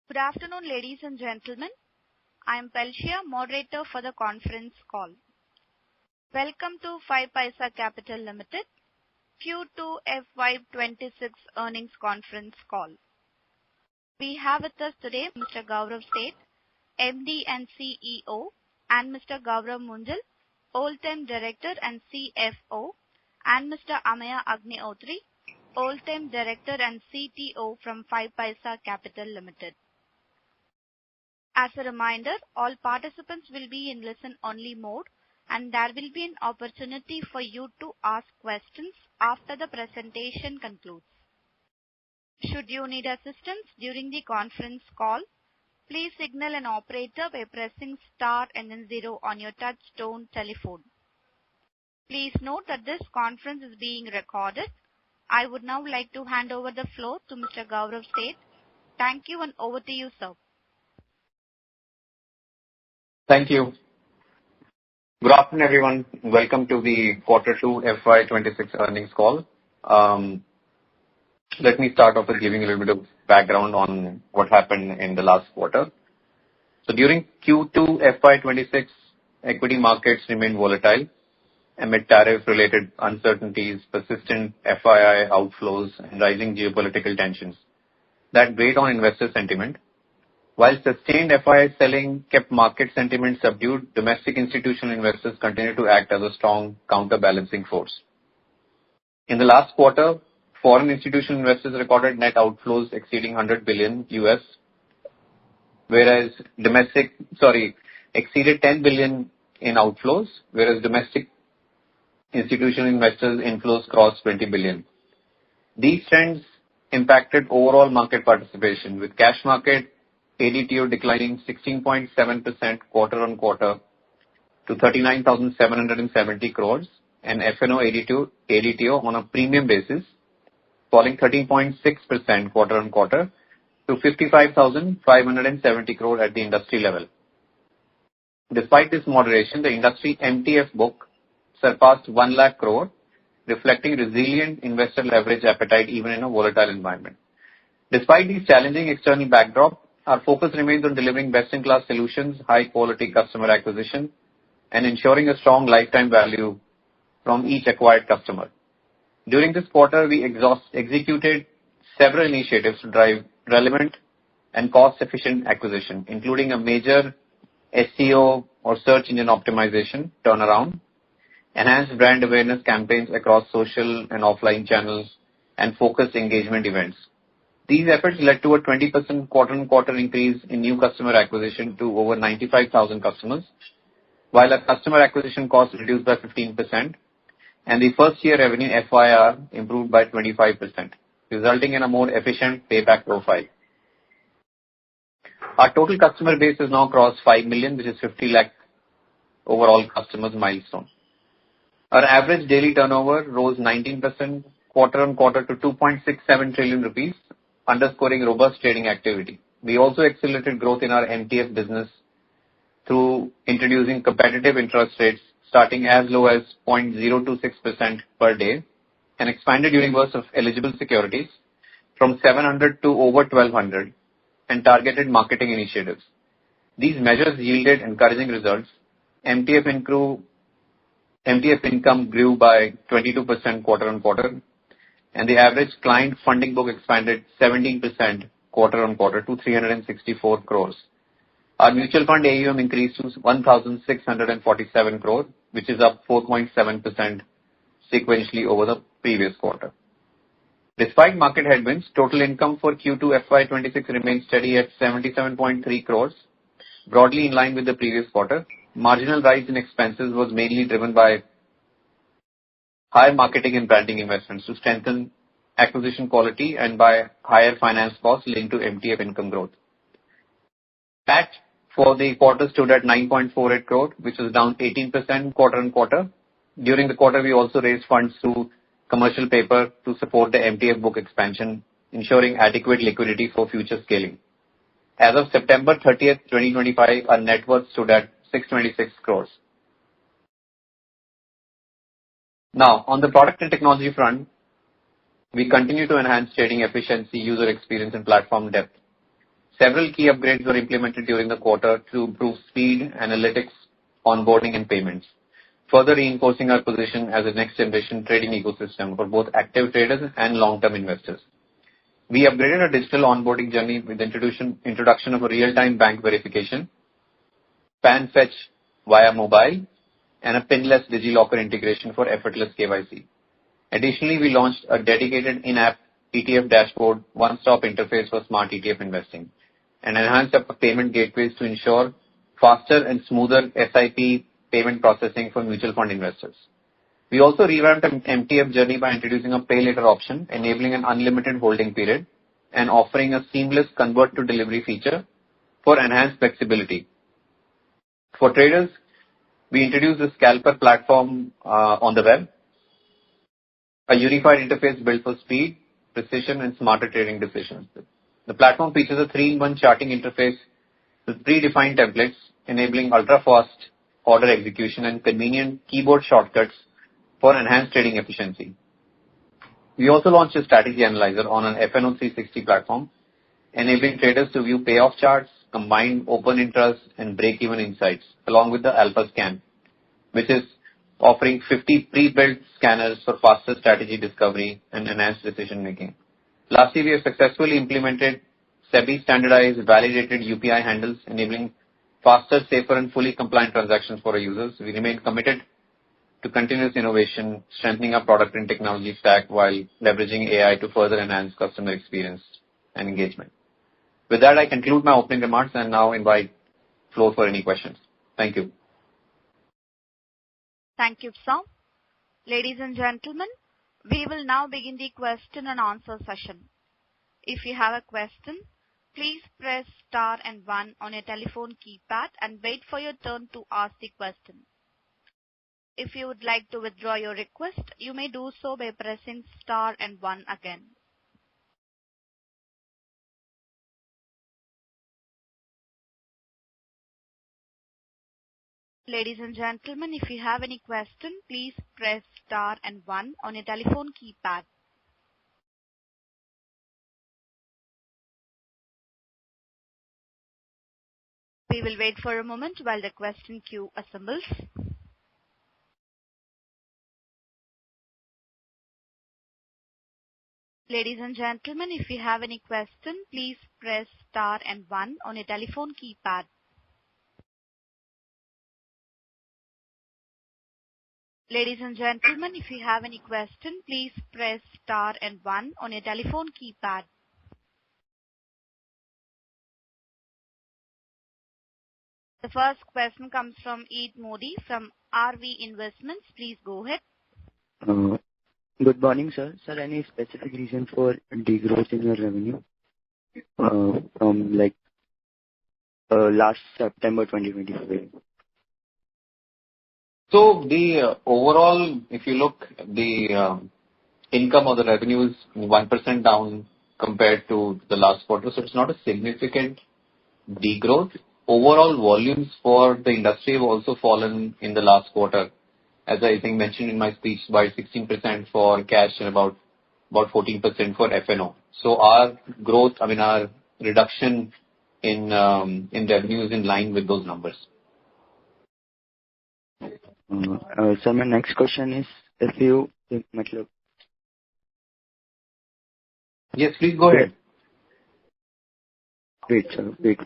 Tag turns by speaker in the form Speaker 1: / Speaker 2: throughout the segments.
Speaker 1: Good afternoon, ladies and gentlemen. I am Pelshia, moderator for the conference call. Welcome to 5Paisa Capital Limited Q2 FY26 earnings conference call. We have with us today Mr. Gaurav Seth, MD and CEO, and Mr. Gaurav Munjal, Whole-time Director and CFO, and Mr. Amaya Agniotri, Whole-time Director and CTO from 5Paisa Capital Limited. As a reminder, all participants will be in listen-only mode, and there will be an opportunity for you to ask questions after the presentation concludes. Should you need assistance during the conference call, please signal an operator by pressing star and then 0 on your touch-tone telephone. Please note that this conference is being recorded. I would now like to hand over the floor to Mr. Gaurav Seth. Thank you, and over to you, sir.
Speaker 2: Thank you. Good afternoon, everyone. Welcome to the Q2 FY26 earnings call. Let me start off with giving a little bit of background on what happened in the last quarter. So during Q2 FY26, equity markets remained volatile amid tariff-related uncertainties, persistent FII outflows, and rising geopolitical tensions that weighed on investor sentiment. While sustained FII selling kept market sentiment subdued, domestic institutional investors continued to act as a strong counterbalancing force. In the last quarter, foreign institutional investors recorded net outflows exceeding $100 billion, whereas exceeded $10 billion in outflows, whereas domestic institutional investors' inflows crossed $20 billion. These trends impacted overall market participation, with cash market ADTO declining 16.7% quarter-on-quarter to 39,770 crores, and FNO ADTO on a premium basis falling 13.6% quarter-on-quarter to 55,570 crore at the industry level. Despite this moderation, the industry MTF book surpassed 1 lakh crore, reflecting resilient investor leverage appetite even in a volatile environment. Despite these challenging external backdrop, our focus remains on delivering best-in-class solutions, high-quality customer acquisition, and ensuring a strong lifetime value from each acquired customer. During this quarter, we executed several initiatives to drive relevant and cost-efficient acquisition, including a major SEO or search engine optimization turnaround, enhanced brand awareness campaigns across social and offline channels, and focused engagement events. These efforts led to a 20% quarter-on-quarter increase in new customer acquisition to over 95,000 customers, while our customer acquisition cost reduced by 15%, and the first-year revenue FYR improved by 25%, resulting in a more efficient payback profile. Our total customer base has now crossed 5 million, which is 50 lakh overall customers milestone. Our average daily turnover rose 19% quarter-on-quarter to 2.67 trillion rupees, underscoring robust trading activity. We also accelerated growth in our MTF business through introducing competitive interest rates starting as low as 0.026% per day and expanded universe of eligible securities from 700 to over 1,200 and targeted marketing initiatives. These measures yielded encouraging results. MTF income grew by 22% quarter-on-quarter, and the average client funding book expanded 17% quarter-on-quarter to 364 crores. Our mutual fund AUM increased to 1,647 crore, which is up 4.7% sequentially over the previous quarter. Despite market headwinds, total income for Q2 FY26 remained steady at 77.3 crores, broadly in line with the previous quarter. Marginal rise in expenses was mainly driven by higher marketing and branding investments to strengthen acquisition quality and by higher finance costs linked to MTF income growth. PAT for the quarter stood at 9.48 crore, which was down 18% quarter-on-quarter. During the quarter, we also raised funds through commercial paper to support the MTF book expansion, ensuring adequate liquidity for future scaling. As of September 30th, 2025, our net worth stood at 626 crores. Now, on the product and technology front, we continue to enhance trading efficiency, user experience, and platform depth. Several key upgrades were implemented during the quarter to improve speed, analytics, onboarding, and payments, further reinforcing our position as a next-generation trading ecosystem for both active traders and long-term investors. We upgraded our digital onboarding journey with the introduction of a real-time bank verification, PAN fetch via mobile, and a pinless DigiLocker integration for effortless KYC. Additionally, we launched a dedicated in-app ETF dashboard, one-stop interface for smart ETF investing, and enhanced our payment gateways to ensure faster and smoother SIP payment processing for mutual fund investors. We also revamped an MTF journey by introducing a pay later option, enabling an unlimited holding period and offering a seamless convert to delivery feature for enhanced flexibility. For traders, we introduced the Scalper platform on the web, a unified interface built for speed, precision, and smarter trading decisions. The platform features a 3-in-1 charting interface with predefined templates, enabling ultra-fast order execution and convenient keyboard shortcuts for enhanced trading efficiency. We also launched a strategy analyzer on an FNO360 platform, enabling traders to view payoff charts, combine open interest, and break-even insights, along with the Alpha Scan, which is offering 50 pre-built scanners for faster strategy discovery and enhanced decision-making. Lastly, we have successfully implemented SEBI standardized validated UPI handles, enabling faster, safer, and fully compliant transactions for our users. We remain committed to continuous innovation, strengthening our product and technology stack while leveraging AI to further enhance customer experience and engagement. With that, I conclude my opening remarks and now invite floor for any questions. Thank you.
Speaker 1: Thank you, sir. Ladies and gentlemen, we will now begin the question and answer session. If you have a question, please press star and 1 on your telephone keypad and wait for your turn to ask the question. If you would like to withdraw your request, you may do so by pressing star and 1 again. Ladies and gentlemen, if you have any question, please press star and 1 on your telephone keypad. We will wait for a moment while the question queue assembles. Ladies and gentlemen, if you have any question, please press star and 1 on your telephone keypad. Ladies and gentlemen, if you have any question, please press star and 1 on your telephone keypad. The first question comes from Eid Modi from RV Investments. Please go ahead.
Speaker 3: Good morning, sir. Sir, any specific reason for degrowth in your revenue from last September 2023?
Speaker 2: So the overall, if you look, the income or the revenue is 1% down compared to the last quarter. So it's not a significant degrowth. Overall volumes for the industry have also fallen in the last quarter, as I think mentioned in my speech, by 16% for cash and about 14% for FNO. So our growth, our reduction in revenue is in line with those numbers.
Speaker 3: So my next question is,
Speaker 2: Yes, please go ahead.
Speaker 3: Wait, sir. Wait.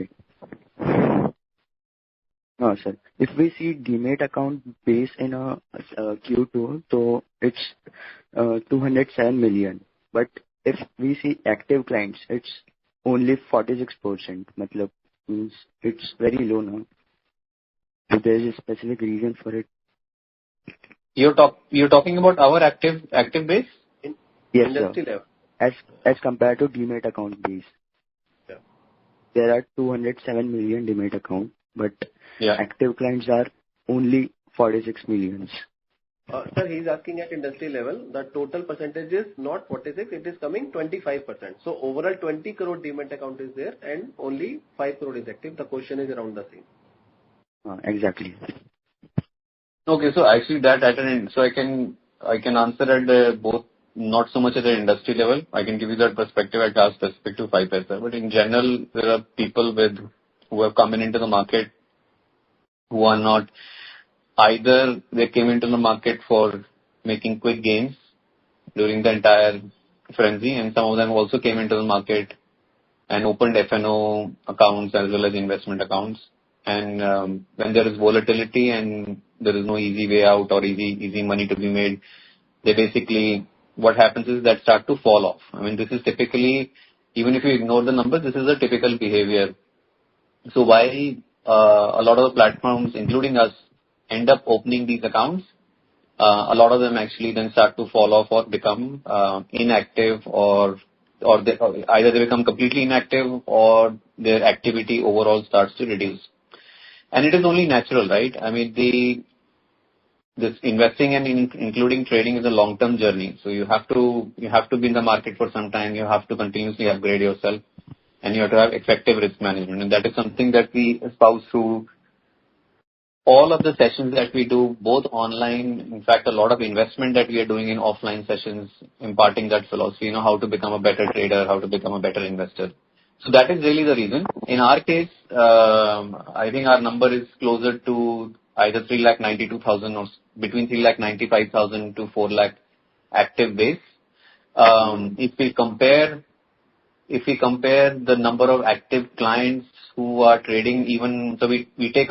Speaker 3: No, sir. If we see Demat account base in a Q2, so it's 207 million. But if we see active clients, it's only 46%. Means it's very low now. So there is a specific reason for it.
Speaker 2: You're talking about our active base?
Speaker 3: Yes, sir. As compared to Demat account base.
Speaker 2: Yeah.
Speaker 3: There are 207 million Demat account, but
Speaker 2: yeah,
Speaker 3: active clients are only 46 million.
Speaker 4: Sir, he is asking at industry level. The total percentage is not 46, it is coming 25%. So overall 20 crore Demat account is there and only 5 crore is active. The question is around the same.
Speaker 3: Exactly.
Speaker 2: Okay, so actually that at an end, so I can answer at both not so much at the industry level. I can give you that perspective at our specific to 5Paisa. But in general, there are people who have come into the market who are not either they came into the market for making quick gains during the entire frenzy, and some of them also came into the market and opened F&O accounts as well as investment accounts. And when there is volatility and there is no easy way out or easy money to be made, they basically, what happens is that start to fall off. I mean, this is typically, even if you ignore the numbers, this is a typical behavior. So while a lot of the platforms, including us, end up opening these accounts, a lot of them actually then start to fall off or become inactive, or either they become completely inactive or their activity overall starts to reduce. And it is only natural, right? I mean, this investing and including trading is a long-term journey. So you have to be in the market for some time. You have to continuously upgrade yourself, and you have to have effective risk management. And that is something that we espouse through all of the sessions that we do, both online. In fact, a lot of investment that we are doing in offline sessions, imparting that philosophy, how to become a better trader, how to become a better investor. So that is really the reason. In our case, I think our number is closer to either 392,000 or between 395,000 to 4 lakh active base. If we compare the number of active clients who are trading, even so, we take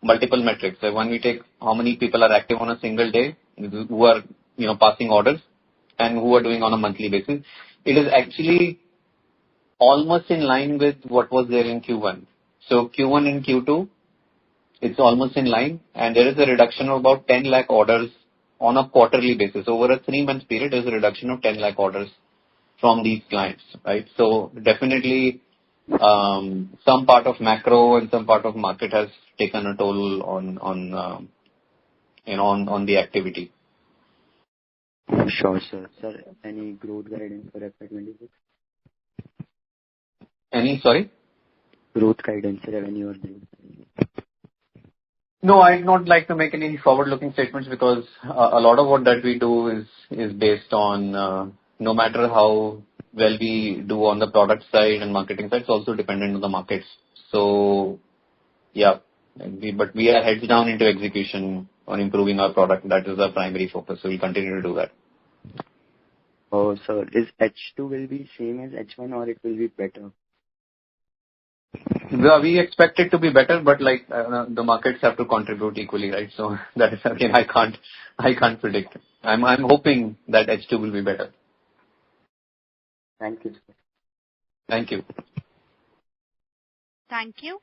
Speaker 2: multiple metrics. So when we take how many people are active on a single day, who are passing orders, and who are doing on a monthly basis, it is actually almost in line with what was there in Q1. So Q1 and Q2, it's almost in line, and there is a reduction of about 10 lakh orders on a quarterly basis. Over a 3-month period, there's a reduction of 10 lakh orders from these clients, right? So definitely, some part of macro and some part of market has taken a toll on the activity.
Speaker 3: Sure, sir. Sir, any growth guidance for FY26?
Speaker 2: Sorry?
Speaker 3: Growth guidance, revenue or growth?
Speaker 2: No, I'd not like to make any forward-looking statements, because a lot of what that we do is based on no matter how well we do on the product side and marketing side, it's also dependent on the markets. So, yeah, but we are heads down into execution on improving our product. That is our primary focus. So we'll continue to do that.
Speaker 3: Oh, sir, is H2 will be same as H1 or it will be better?
Speaker 2: We expect it to be better, but the markets have to contribute equally, right? So that is again, I can't predict. I'm hoping that H2 will be better.
Speaker 3: Thank you, sir.
Speaker 2: Thank you.
Speaker 1: Thank you.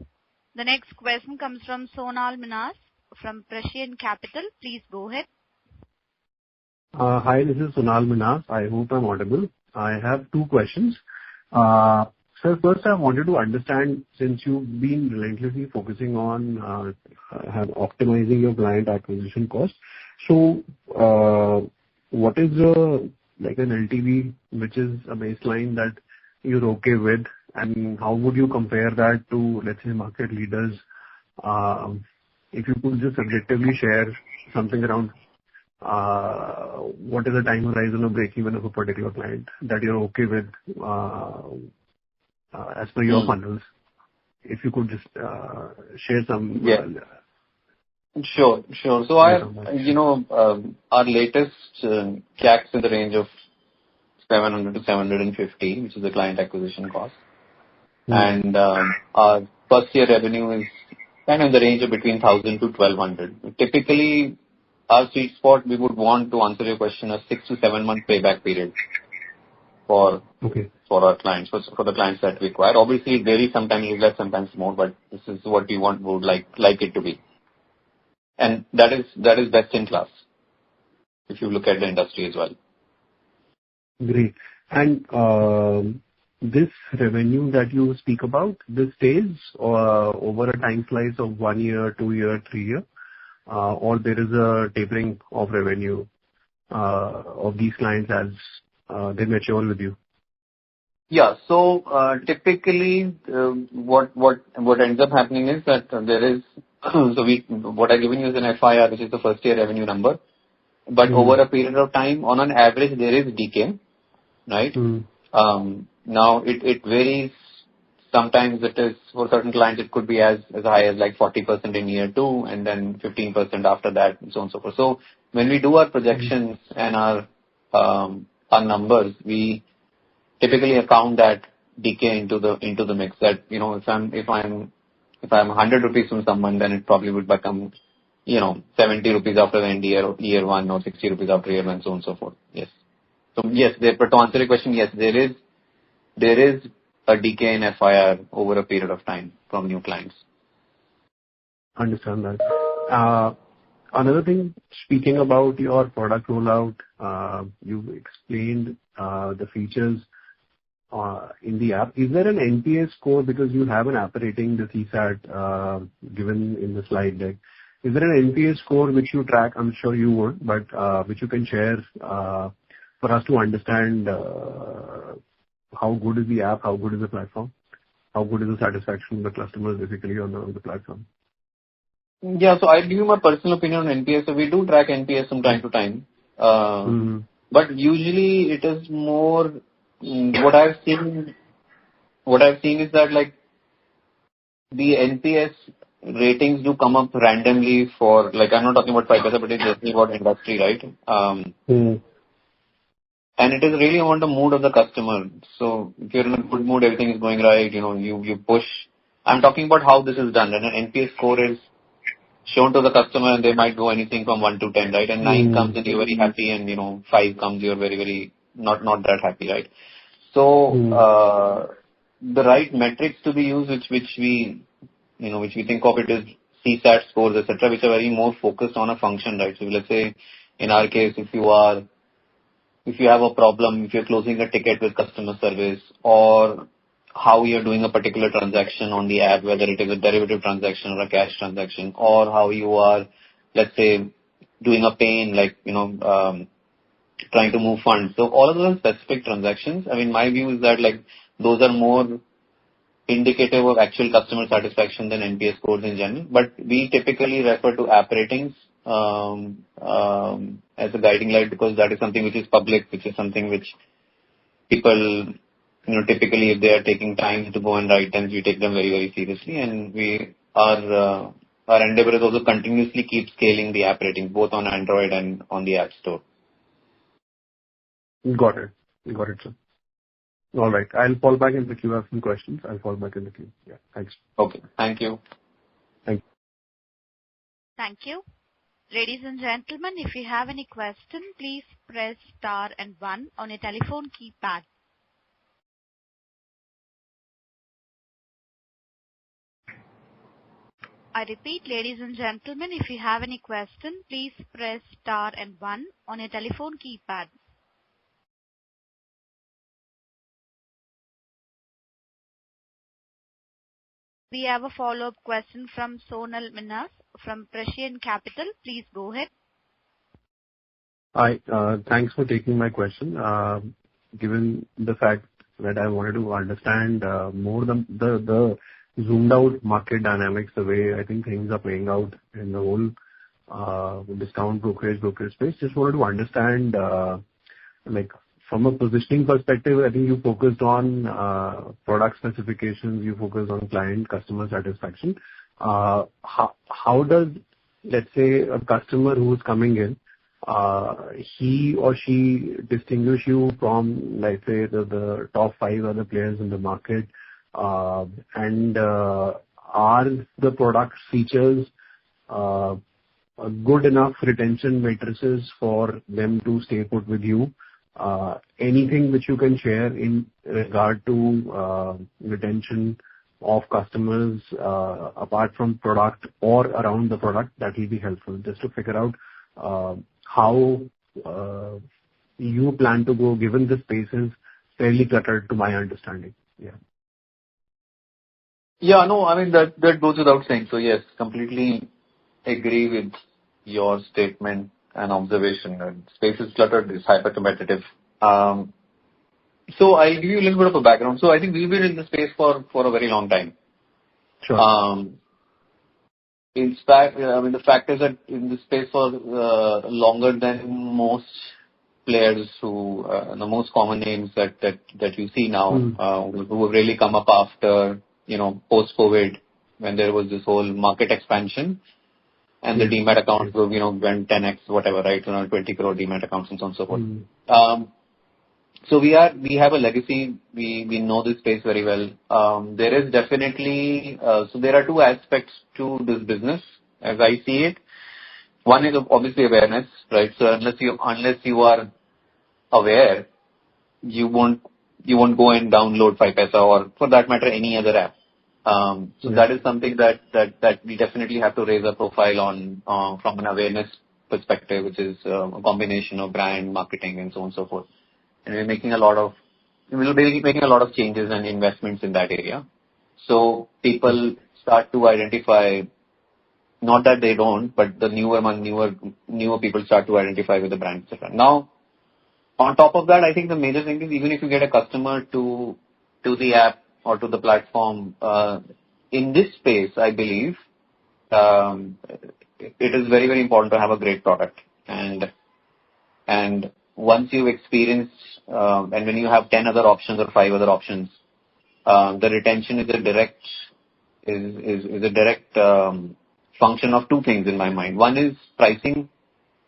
Speaker 1: The next question comes from Sonal Minas from Prescient Capital. Please go ahead.
Speaker 5: Hi, this is Sonal Minas. I hope I'm audible. I have 2 questions. Sir, first I wanted to understand, since you've been relentlessly focusing on optimizing your client acquisition cost, so what is an LTV which is a baseline that you're okay with, and how would you compare that to, let's say, market leaders? If you could just subjectively share something around what is the time horizon of break-even of a particular client that you're okay with as per your funnels. If you could just share some.
Speaker 2: Yeah. Sure. So our latest CACs in the range of 700 to 750, which is the client acquisition cost. And our first year revenue is kind of in the range of between 1,000 to 1,200. Typically, our sweet spot, we would want to answer your question, a 6 to 7 month payback period for our clients, for the clients that we acquire. Obviously, it varies, sometimes less, sometimes more, but this is what we would like it to be. And that is best in class, if you look at the industry as well.
Speaker 5: Great. And this revenue that you speak about, this stays over a time slice of 1 year, 2 year, 3 year, or there is a tapering of revenue of these clients as they mature with you?
Speaker 2: Yeah. So typically, what ends up happening is that there is what I've given you is an FIR, which is the first year revenue number. but over a period of time, on an average, there is decay, right? Now it varies. Sometimes it is, for certain clients, it could be as high as like 40% in year 2 and then 15% after that, and so on and so forth. So when we do our projections and our numbers, we typically account that decay into the mix. That, if I'm 100 rupees from someone, then it probably would become 70 rupees after the end year 1, or 60 rupees after year 1, so on and so forth. Yes. So yes, but to answer your question, yes, there is a decay in FIR over a period of time from new clients.
Speaker 5: Understand that. Another thing, speaking about your product rollout, you explained the features in the app. Is there an NPS score, because you have an app rating, the CSAT, given in the slide deck? Is there an NPS score which you track? I'm sure you would, but which you can share for us to understand how good is the app, how good is the platform, how good is the satisfaction of the customers basically on the platform?
Speaker 2: Yeah, so I'll give you my personal opinion on NPS. So we do track NPS from time to time. But usually it is more, what I've seen is that like the NPS ratings do come up randomly for, like, I'm not talking about 5Paisa, but it's just about industry, right? And it is really on the mood of the customer. So if you're in a good mood, everything is going right, you push. I'm talking about how this is done. And an NPS score is shown to the customer, and they might go anything from 1 to 10, right? And 9 comes and you're very happy, and 5 comes, you're very, very not that happy, right? So the right metrics to be used, which we think of it as CSAT scores, etc., which are very more focused on a function, right? So let's say in our case, if you have a problem, if you're closing a ticket with customer service, or how you're doing a particular transaction on the app, whether it is a derivative transaction or a cash transaction, or how you are, let's say, doing a paying, like, trying to move funds. So all of those specific transactions, I mean, my view is that like those are more indicative of actual customer satisfaction than NPS scores in general. But we typically refer to app ratings as a guiding light, because that is something which is public, which is something which people, typically if they are taking time to go and write them, we take them very, very seriously. And our endeavor is also continuously keep scaling the app ratings, both on Android and on the App Store.
Speaker 5: Got it, sir. All right. I'll fall back in the queue. I have some questions. I'll fall back in the queue. Yeah. Thanks.
Speaker 2: Okay. Thank you.
Speaker 5: Thank you.
Speaker 1: Thank you. Ladies and gentlemen, if you have any question, please press star and 1 on your telephone keypad. I repeat, ladies and gentlemen, if you have any question, please press star and 1 on your telephone keypad. We have a follow-up question from Sonal Minhas from Prescient Capital. Please go ahead.
Speaker 5: Hi. Thanks for taking my question. Given the fact that I wanted to understand more the zoomed out market dynamics, the way I think things are playing out in the whole discount brokerage space, just wanted to understand, like, from a positioning perspective, I think you focused on product specifications, you focused on client customer satisfaction. How does, let's say, a customer who is coming in, he or she distinguish you from, let's say, the top 5 other players in the market? And are the product features good enough retention matrices for them to stay put with you? Anything which you can share in regard to retention of customers apart from product or around the product, that will be helpful, just to figure out how you plan to go, given the space is fairly cluttered to my understanding.
Speaker 2: Yeah, no, I mean, that goes without saying. So yes, completely agree with your statement and observation. Space is cluttered, it's hyper competitive. So I'll give you a little bit of a background. So I think we've been in the space for a very long time.
Speaker 5: Sure.
Speaker 2: the fact is that in this space for longer than most players who, the most common names that you see now, who have really come up after, post-COVID, when there was this whole market expansion and the demat accounts went 10x, whatever, right? 20 crore demat accounts and so on and so forth. So we have a legacy. We know this space very well. There is definitely, so there are two aspects to this business as I see it. One is obviously awareness, right? So unless you are aware, you won't go and download 5Paisa or for that matter any other app. So that is something that we definitely have to raise our profile on from an awareness perspective, which is a combination of brand, marketing, and so on and so forth. And we'll be making a lot of changes and investments in that area. So people start to identify, not that they don't, but the newer people start to identify with the brand, etc. Now, on top of that, I think the major thing is even if you get a customer to the app or to the platform, in this space, I believe, it is very, very important to have a great product. And once you've experienced, and when you have 10 other options or 5 other options, the retention is a direct function of two things in my mind. One is pricing,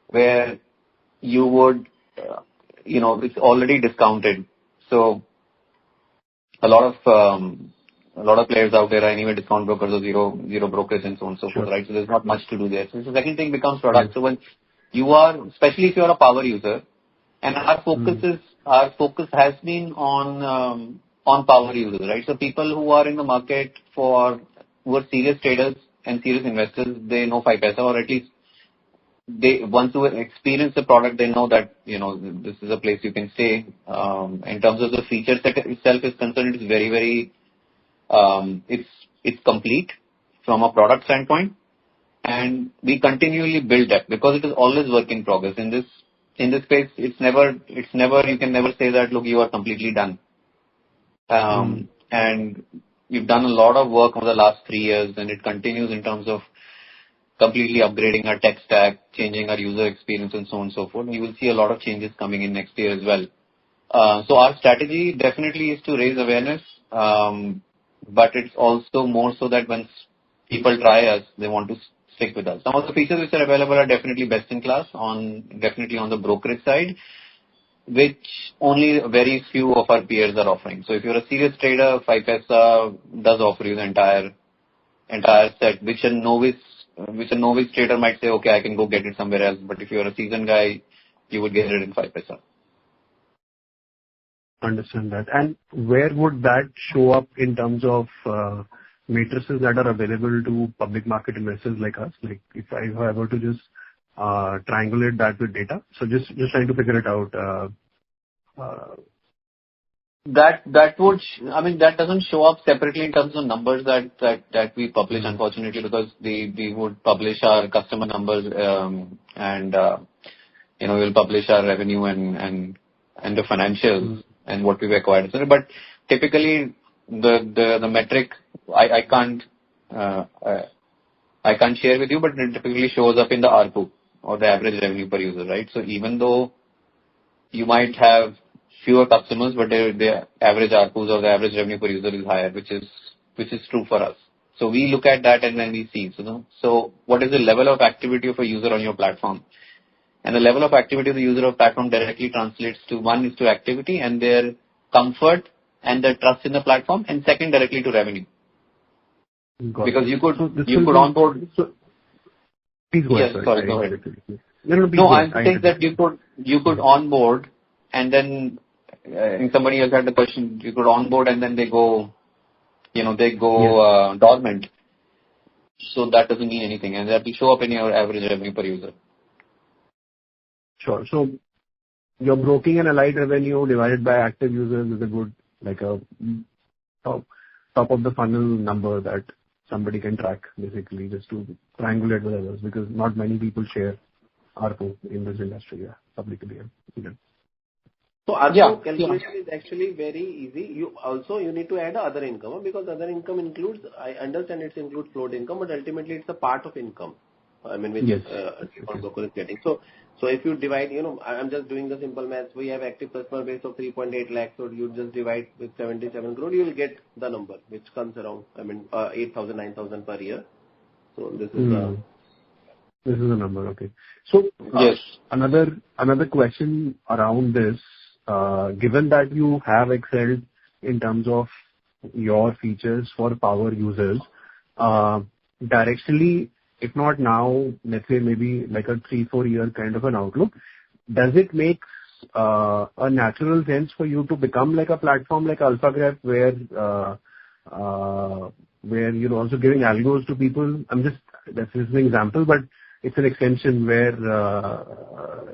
Speaker 2: where you would, it's already discounted. So a lot of players out there are anyway discount brokers or zero brokers and so on and so forth, right? So there's not much to do there. So the second thing becomes product. So when you are, especially if you are a power user, and our focus has been on power users, right? So people who are in the market who are serious traders and serious investors, they know 5Paisa, or at least once you experience the product, they know that, this is a place you can stay. In terms of the feature set itself is concerned, it's very, very, it's complete from a product standpoint. And we continually build that because it is always work in progress. In this space, it's never, you can never say that, look, you are completely done. And we've done a lot of work over the last 3 years, and it continues in terms of completely upgrading our tech stack, changing our user experience, and so on and so forth. You will see a lot of changes coming in next year as well. So our strategy definitely is to raise awareness, but it's also more so that once people try us, they want to stick with us. Some of the features which are available are definitely best in class, definitely on the brokerage side, which only very few of our peers are offering. So if you're a serious trader, 5Paisa does offer you the entire set, which a novice trader might say, okay, I can go get it somewhere else. But if you're a seasoned guy, you would get it in 5Paisa.
Speaker 5: Understand that. And where would that show up in terms of matrices that are available to public market investors like us? Like if I were to just triangulate that with data. So just trying to figure it out.
Speaker 2: That doesn't show up separately in terms of numbers that we publish, unfortunately, because we would publish our customer numbers, and we'll publish our revenue and the financials and what we've acquired. But typically the metric I can't share with you, but it typically shows up in the ARPU or the average revenue per user, right? So even though you might have fewer customers, but the average ARPUs or the average revenue per user is higher, which is true for us. So we look at that and then we see, so what is the level of activity of a user on your platform? And the level of activity of the user of platform directly translates to, one is to activity and their comfort and their trust in the platform, and second directly to revenue. Because you could onboard.
Speaker 5: Please go ahead.
Speaker 2: Yes, sorry, go ahead.
Speaker 5: No,
Speaker 2: I'm saying that you could onboard and then somebody else had the question. You could onboard and then they go dormant. So that doesn't mean anything, and that will show up in your average revenue per user.
Speaker 5: Sure. So your broking and allied revenue divided by active users is a good, like a top of the funnel number that somebody can track, basically, just to triangulate with others, because not many people share ARPU in this industry, publicly.
Speaker 4: So ARPU
Speaker 2: Yeah.
Speaker 4: calculation is actually very easy. You need to add other income, because other income includes, I understand it includes float income, but ultimately it's a part of income. I mean, which
Speaker 5: Yes.
Speaker 4: account broker is getting. So if you divide, I'm just doing the simple math. We have active customer base of 3.8 lakhs. So you just divide with 77 crore, you will get the number, which comes around, 8,000, 9,000 per year. So this is the.
Speaker 5: This is the number. Okay. So
Speaker 2: Yes.
Speaker 5: another question around this. Given that you have excelled in terms of your features for power users, directionally, if not now, let's say maybe like a 3-4 year kind of an outlook, does it make a natural sense for you to become like a platform like AlphaGraph where you're also giving algos to people? That's just an example, but it's an extension where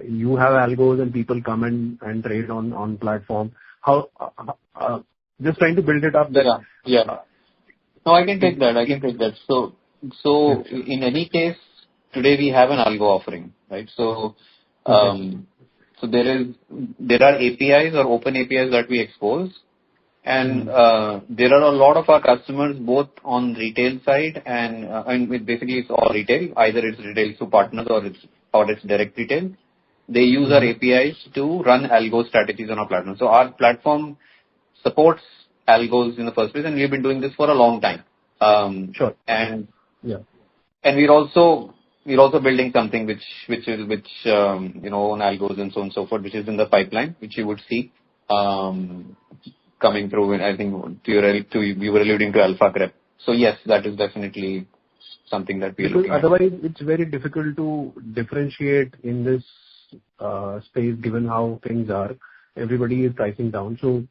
Speaker 5: you have algos and people come and trade on platform. How just trying to build it up.
Speaker 2: Yeah. No, I can take that. So in any case, today we have an algo offering, right? So so there are APIs or open APIs that we expose, and there are a lot of our customers both on retail side and basically it's all retail. Either it's retail through partners or it's direct retail. They use our APIs to run algo strategies on our platform. So our platform supports algos in the first place, and we've been doing this for a long time.
Speaker 5: Sure.
Speaker 2: And we're also building something which own algos and so on and so forth, which is in the pipeline, which you would see coming through. And I think you were alluding to AlphaGraph. So yes, that is definitely something that we're looking at.
Speaker 5: Otherwise, it's very difficult to differentiate in this space, given how things are. Everybody is pricing down. So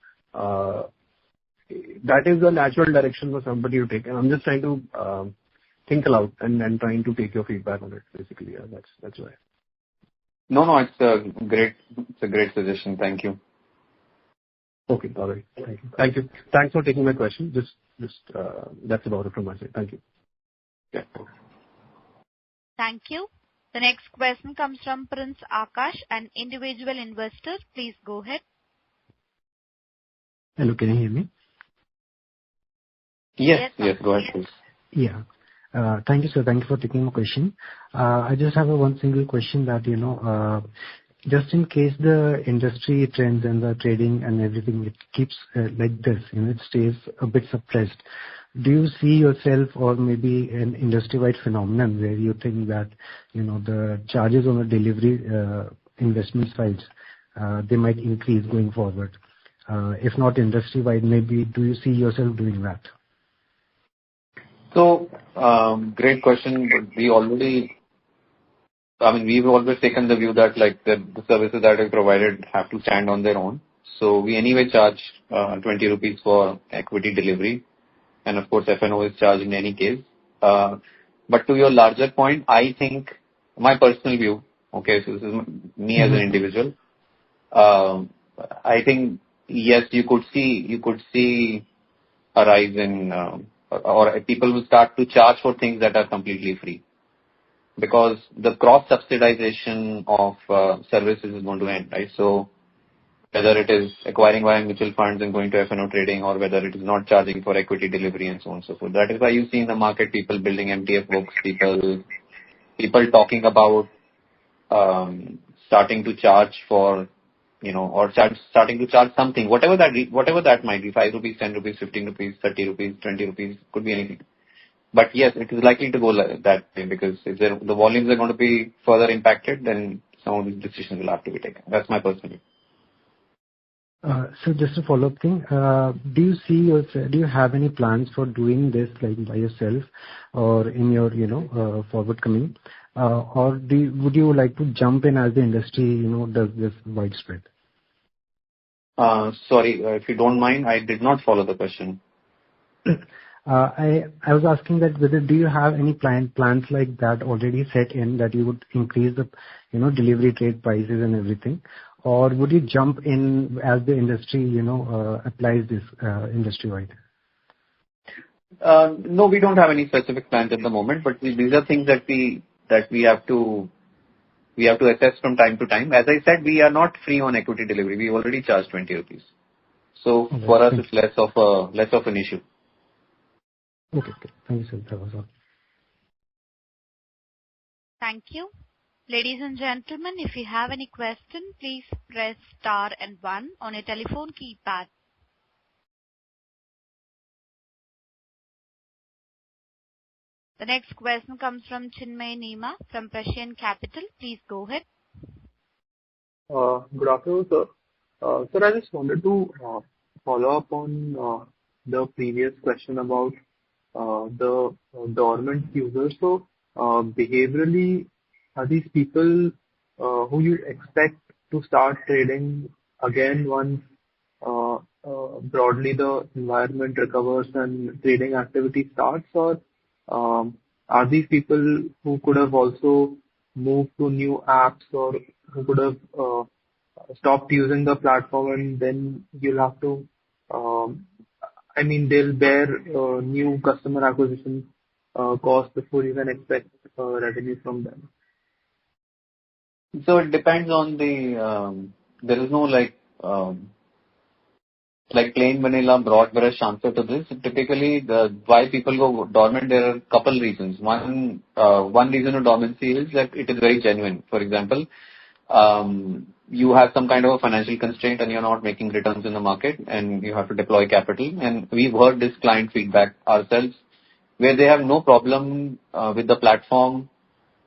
Speaker 5: that is the natural direction for somebody to take. And I'm just trying to think aloud and trying to take your feedback on it, basically. Yeah, that's why.
Speaker 2: No, it's a great suggestion. Thank you.
Speaker 5: Okay, all right. Thank you. Thanks for taking my question. Just that's about it from my side. Thank you.
Speaker 2: Yeah.
Speaker 1: Thank you. The next question comes from Prince Akash, an individual investor. Please go ahead.
Speaker 6: Hello, can you hear me?
Speaker 2: Yes, go ahead, please.
Speaker 6: Yeah. Thank you, sir. Thank you for taking my question. I just have one single question that, just in case the industry trends and the trading and everything, it keeps like this, it stays a bit suppressed. Do you see yourself or maybe an industry-wide phenomenon where you think that, the charges on the delivery investment sides, they might increase going forward? If not industry-wide, maybe do you see yourself doing that?
Speaker 2: So, great question. We've always taken the view that the services that are provided have to stand on their own. So we anyway charge 20 rupees for equity delivery. And of course, F&O is charged in any case. But to your larger point, I think my personal view, okay, so this is me as an individual. I think, yes, you could see a rise in, or people will start to charge for things that are completely free. Because the cross-subsidization of services is going to end, right? So whether it is acquiring via mutual funds and going to F&O trading, or whether it is not charging for equity delivery and so on and so forth. That is why you see in the market people building MTF books, people talking about starting to charge for, or starting to charge something, whatever that might be, 5 rupees, 10 rupees, 15 rupees, 30 rupees, 20 rupees, could be anything. But yes, it is likely to go that way, because if the volumes are going to be further impacted, then some of these decisions will have to be taken. That's my personal view.
Speaker 6: So just a follow-up thing, do you have any plans for doing this like by yourself or in your, forward coming, or would you like to jump in as the industry, does this widespread?
Speaker 2: Sorry, if you don't mind, I did not follow the question.
Speaker 6: I was asking that whether do you have any plans like that already set in that you would increase the, delivery trade prices and everything, or would you jump in as the industry, applies this industry-wide?
Speaker 2: No, we don't have any specific plans at the moment, but these are things that we have to we have to assess from time to time. As I said, we are not free on equity delivery. We already charge 20 rupees. So
Speaker 6: Okay.
Speaker 2: for us, it's less of an issue.
Speaker 6: Okay. Thank you, sir. That was all.
Speaker 1: Thank you. Ladies and gentlemen, if you have any question, please press star and 1 on your telephone keypad. The next question comes from Chinmay Neema from Prescient Capital. Please go ahead.
Speaker 7: Good afternoon, sir. Sir, I just wanted to follow up on the previous question about the dormant users. So, behaviorally, are these people who you expect to start trading again once broadly the environment recovers and trading activity starts? Or are these people who could have also moved to new apps or who could have stopped using the platform, and then you'll have to, they'll bear new customer acquisition cost before you can expect revenue from them?
Speaker 2: So it depends on there is no plain vanilla broad brush answer to this. Typically, why people go dormant, there are a couple reasons. One reason of dormancy is that it is very genuine. For example, you have some kind of a financial constraint and you're not making returns in the market and you have to deploy capital. And we've heard this client feedback ourselves where they have no problem with the platform.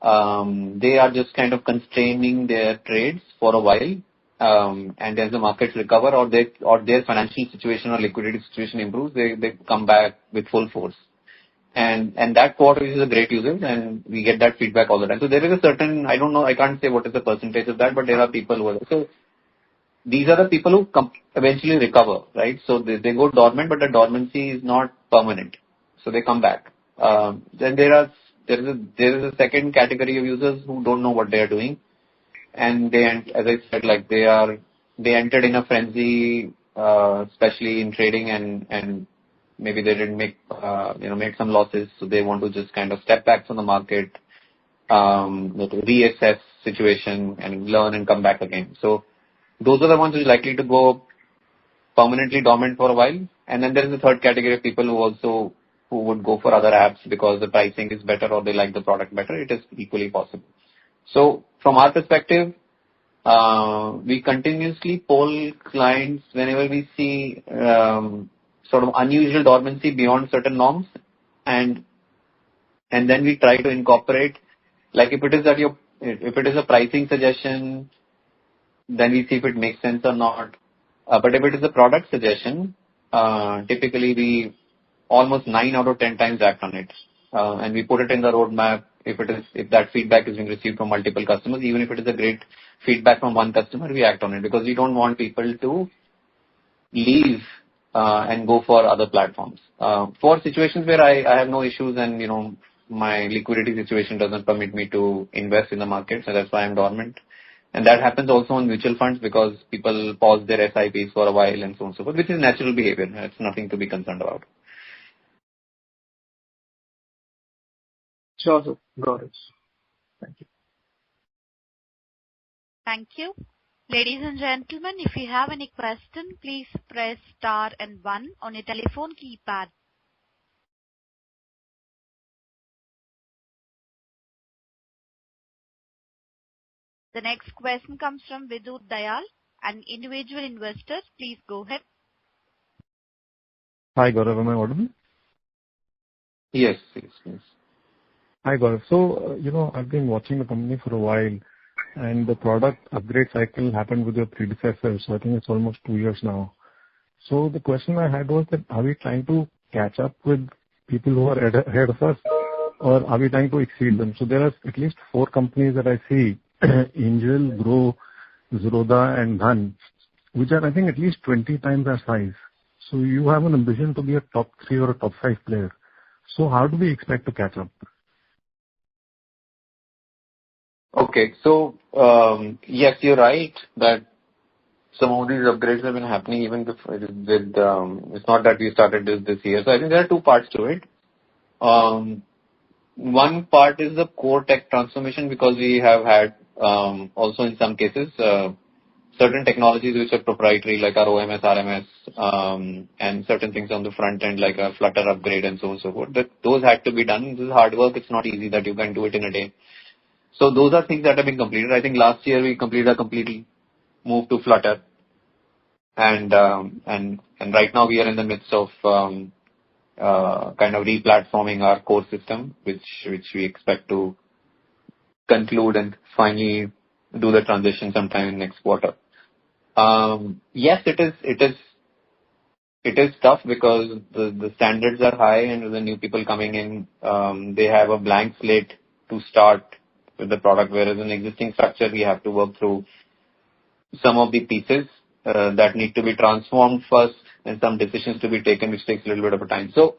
Speaker 2: They are just kind of constraining their trades for a while. And as the markets recover or their financial situation or liquidity situation improves, they come back with full force. And that quarter is a great user, and we get that feedback all the time. So there is a certain, I don't know, I can't say what is the percentage of that, but there are people who are, so these are the people who eventually recover, right? So they go dormant, but the dormancy is not permanent. So they come back. Then there is a second category of users who don't know what they are doing. And they, as I said, they entered in a frenzy, especially in trading, and maybe they didn't make some losses, so they want to just kind of step back from the market, reassess situation and learn and come back again. So those are the ones who are likely to go permanently dormant for a while. And then there is a third category of people who would go for other apps because the pricing is better or they like the product better. It is equally possible. So from our perspective, we continuously poll clients whenever we see sort of unusual dormancy beyond certain norms, and then we try to incorporate, like if it is a pricing suggestion, then we see if it makes sense or not. But if it is a product suggestion, typically we almost 9 out of 10 times act on it, and we put it in the roadmap. If that feedback is being received from multiple customers, even if it is a great feedback from one customer, we act on it because we don't want people to leave and go for other platforms. For situations where I have no issues and my liquidity situation doesn't permit me to invest in the market, so that's why I'm dormant. And that happens also on mutual funds because people pause their SIPs for a while and so on and so forth, which is natural behavior. It's nothing to be concerned about.
Speaker 7: Sure, sir. Got it. Thank you.
Speaker 1: Thank you. Ladies and gentlemen, if you have any question, please press star and 1 on your telephone keypad. The next question comes from Vidut Dayal, an individual investor. Please go ahead.
Speaker 8: Hi, Gaurav. Am I audible?
Speaker 2: Yes.
Speaker 8: Hi, Gaurav. So, I've been watching the company for a while, and the product upgrade cycle happened with your predecessor. So I think it's almost 2 years now. So the question I had was that are we trying to catch up with people who are ahead of us, or are we trying to exceed them? So there are at least 4 companies that I see, Angel, Grow, Zerodha, and Dhan, which are, I think, at least 20 times our size. So you have an ambition to be a top 3 or a top 5 player. So how do we expect to catch up?
Speaker 2: Okay. So, yes, you're right that some of these upgrades have been happening even before it's not that we started this year. So I think there are 2 parts to it. One part is the core tech transformation because we have had also in some cases, certain technologies which are proprietary, like our OMS, RMS, and certain things on the front end, like a Flutter upgrade and so on and so forth. Those had to be done. This is hard work. It's not easy that you can do it in a day. So those are things that have been completed. I think last year we completed a complete move to Flutter, and right now we are in the midst of kind of replatforming our core system, which we expect to conclude and finally do the transition sometime in next quarter. Yes, it is tough because the standards are high and with the new people coming in, they have a blank slate to start with the product, whereas in existing structure we have to work through some of the pieces that need to be transformed first and some decisions to be taken, which takes a little bit of a time. So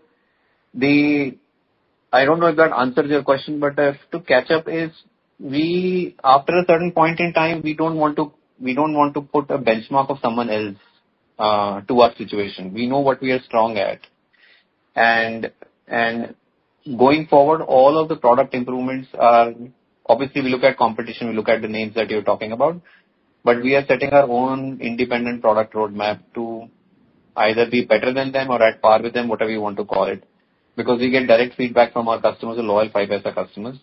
Speaker 2: I don't know if that answers your question, but to catch up is after a certain point in time, we don't want to put a benchmark of someone else to our situation. We know what we are strong at, and going forward, all of the product improvements are obviously we look at competition, we look at the names that you're talking about, but we are setting our own independent product roadmap to either be better than them or at par with them, whatever you want to call it, because we get direct feedback from our customers, the loyal 5Paisa customers.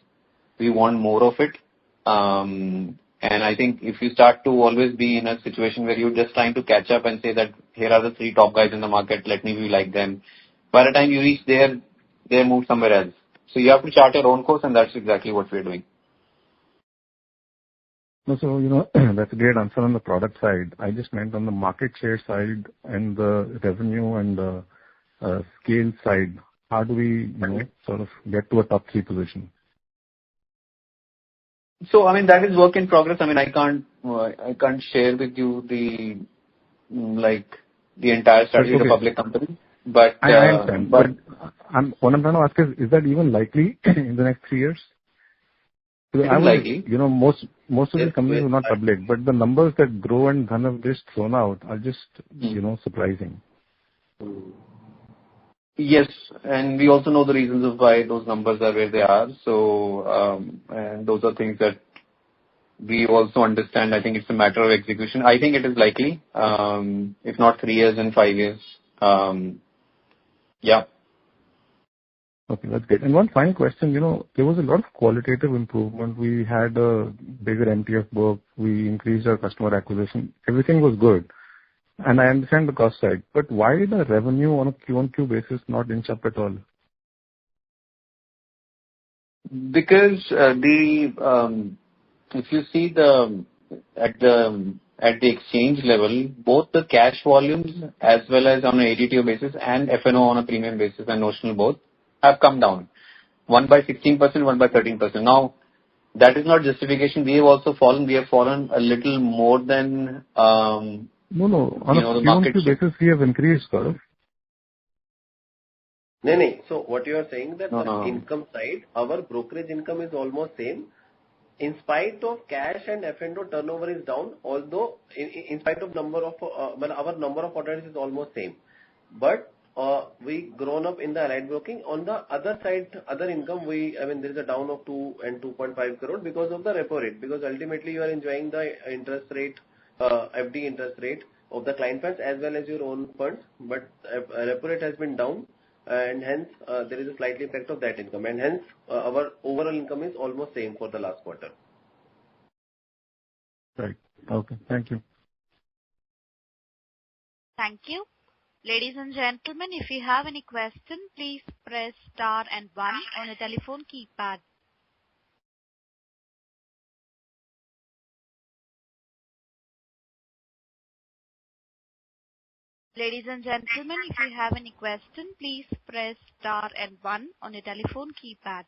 Speaker 2: We want more of it. And I think if you start to always be in a situation where you're just trying to catch up and say that here are the 3 top guys in the market, let me be like them. By the time you reach there, they move somewhere else. So you have to chart your own course, and that's exactly what we're doing.
Speaker 8: No, so, that's a great answer on the product side. I just meant on the market share side and the revenue and the scale side, how do we, sort of get to a top 3 position?
Speaker 2: So, I mean, that is work in progress. I mean, I can't share with you the entire strategy of the public company. But
Speaker 8: I understand. But what I'm trying to ask is that even likely in the next 3 years?
Speaker 2: It is likely.
Speaker 8: Most of these companies are not public, but the numbers that Grow and Dhan have just thrown out are just, surprising.
Speaker 2: Yes, and we also know the reasons of why those numbers are where they are. So, and those are things that we also understand. I think it's a matter of execution. I think it is likely, if not 3 years, in 5 years. Yeah.
Speaker 8: Okay, that's great. And one final question, there was a lot of qualitative improvement. We had a bigger MTF book. We increased our customer acquisition. Everything was good. And I understand the cost side. But why did the revenue on a Q-on-Q basis not inch up at all?
Speaker 2: Because if you see at the exchange level, both the cash volumes as well as on an ADTO basis and F&O on a premium basis and notional both have come down. One by 16%, one by 13%. Now, that is not justification. We have also fallen. We have fallen a little more than
Speaker 8: No. On a Q-on-Q basis, we have increased, Gaurav.
Speaker 4: No. So what you are saying that
Speaker 2: No.
Speaker 4: the income side, our brokerage income is almost same. In spite of cash and F&O turnover is down, although in spite of our number of orders is almost same. But we grown up in the allied broking. On the other side, other income, there is a down of 2 and 2.5 crore because of the repo rate. Because ultimately you are enjoying the interest rate, FD interest rate of the client funds as well as your own funds. But repo rate has been down, and hence there is a slight effect of that income, and hence our overall income is almost same for the last quarter.
Speaker 8: Right. Okay. Thank you.
Speaker 1: Thank you. Ladies and gentlemen, if you have any question, please press star and 1 on your telephone keypad. Ladies and gentlemen, if you have any question, please press star and 1 on your telephone keypad.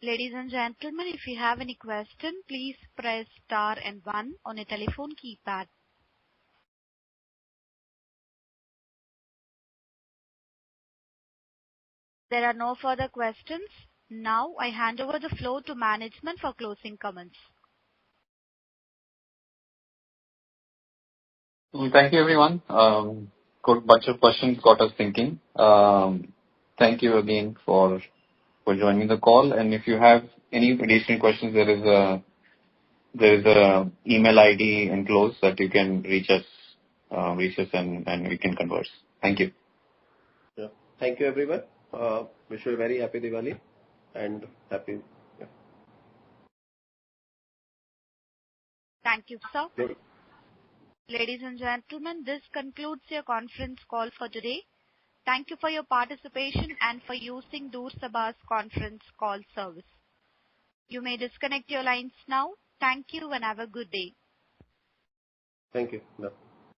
Speaker 1: Ladies and gentlemen, if you have any question, please press star and 1 on your telephone keypad. There are no further questions. Now I hand over the floor to management for closing comments.
Speaker 2: Thank you, everyone. good bunch of questions got us thinking. Thank you again for joining the call. And if you have any additional questions, there is a email ID enclosed that you can reach us and we can converse. Thank you.
Speaker 4: Yeah. Thank you, everyone. Wish you a very happy Diwali and happy. Yeah.
Speaker 1: Thank you, sir.
Speaker 4: Good.
Speaker 1: Ladies and gentlemen, this concludes your conference call for today. Thank you for your participation and for using Doorsaba's conference call service. You may disconnect your lines now. Thank you and have a good day.
Speaker 4: Thank you. Yeah.